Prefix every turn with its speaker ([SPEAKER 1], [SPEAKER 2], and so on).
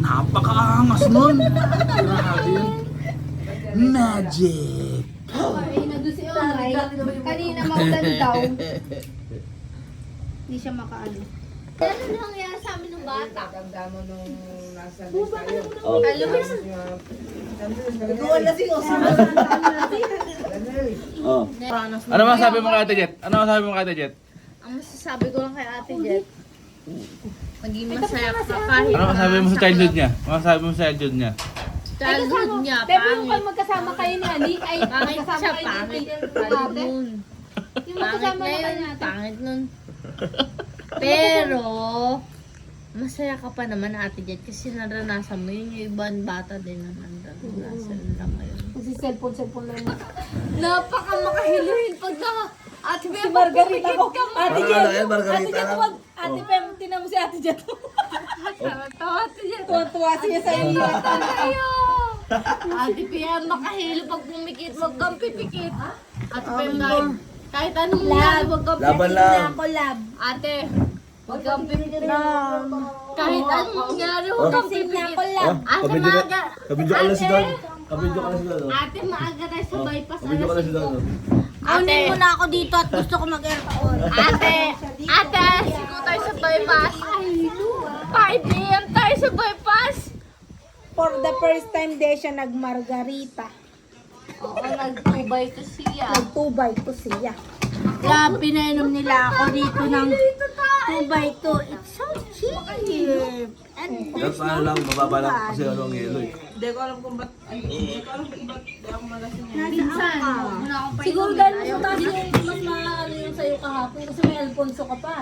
[SPEAKER 1] Napakaangas nun. Grabe yun. Magic.
[SPEAKER 2] Ay, nandun si Oray. Kanina maulan daw. Hindi siya makaano.
[SPEAKER 3] Ano lang yan sa amin ng bata?
[SPEAKER 4] Tanda mo nung nasa list tayo.
[SPEAKER 1] Oh.
[SPEAKER 4] Iguan na si Osman.
[SPEAKER 1] Oh. Ano masabi mo kay Ate Jet? Ano masabi mo kay Ate Jet?
[SPEAKER 3] Ang masasabi ko lang kay Ate Jet, maging masaya ka kahit
[SPEAKER 1] Ano masabi mo sa childhood niya? Ano masabi mo sa childhood niya?
[SPEAKER 3] childhood niya,
[SPEAKER 2] Pero yung
[SPEAKER 3] pangit.
[SPEAKER 2] magkasama kayo ni Ani, ay
[SPEAKER 3] Pangit
[SPEAKER 2] magkasama
[SPEAKER 3] siya,
[SPEAKER 2] kayo
[SPEAKER 3] pangit.
[SPEAKER 2] ni
[SPEAKER 3] Pangit
[SPEAKER 2] ate.
[SPEAKER 3] nun.
[SPEAKER 2] Yung
[SPEAKER 3] Pangit
[SPEAKER 2] magkasama
[SPEAKER 3] na
[SPEAKER 2] na kayo
[SPEAKER 3] yun,
[SPEAKER 2] ni ate.
[SPEAKER 3] pangit nun. Pero, masaya ka pa naman Ate Jet kasi naranasan mo yun, yung ibang bata din na naranasan nila ngayon.
[SPEAKER 2] Kasi cellphone lang na.
[SPEAKER 3] Napaka makahiluhin pag na Ate Bea,
[SPEAKER 2] Si Margarita ko. Ate
[SPEAKER 1] Parang
[SPEAKER 2] Jet,
[SPEAKER 1] ano yan, Margarita
[SPEAKER 2] Ate Jet,
[SPEAKER 1] lang.
[SPEAKER 2] wag. Ate Pem, tinan mo si Ate Jet.
[SPEAKER 3] tawa Ate Jet.
[SPEAKER 2] Tuwa-tuwa siya sa iyo.
[SPEAKER 3] Ayo! Ate Bea, makahilo pag pumikit, wag kang pipikit. Ate Bea, kahit anong nangyari, wag kang
[SPEAKER 1] Laban
[SPEAKER 3] pipikit.
[SPEAKER 1] lang.
[SPEAKER 2] Ako lab.
[SPEAKER 3] Ate, wag kang pipikit. Kahit anong mangyari, wag kang pipikit.
[SPEAKER 1] Oh,
[SPEAKER 3] Ate,
[SPEAKER 1] kabidyo
[SPEAKER 3] maaga.
[SPEAKER 1] kabidyo ka na si Don. Kabidyo ka na si Don. oh.
[SPEAKER 3] Ate, maaga tayo sa bypass.
[SPEAKER 1] Kabidyo ka na si Don. oh.
[SPEAKER 3] Ate,
[SPEAKER 2] Muna ako dito at gusto ko mag-aircon.
[SPEAKER 3] ate, sigo tayo sa bypass. 5 AM tayo sa bypass.
[SPEAKER 2] For the first time, di siya nag-margarita.
[SPEAKER 3] Oo, nagtubay to siya.
[SPEAKER 2] Nag-2x2 siya. Kaya pinainom nila ako dito ng 2x2. It's so cheap. And
[SPEAKER 1] Yan paano lang, mababa lang kasi ano ang yelo eh.
[SPEAKER 4] Hindi ko alam kung ba't di ako malasing yan.
[SPEAKER 3] Minsan, huwag mo na akong
[SPEAKER 2] siguro
[SPEAKER 3] painumin.
[SPEAKER 2] dahil mas mataas yung mas mahalo yung sa'yo kahapon kasi may Alfonso ka pa.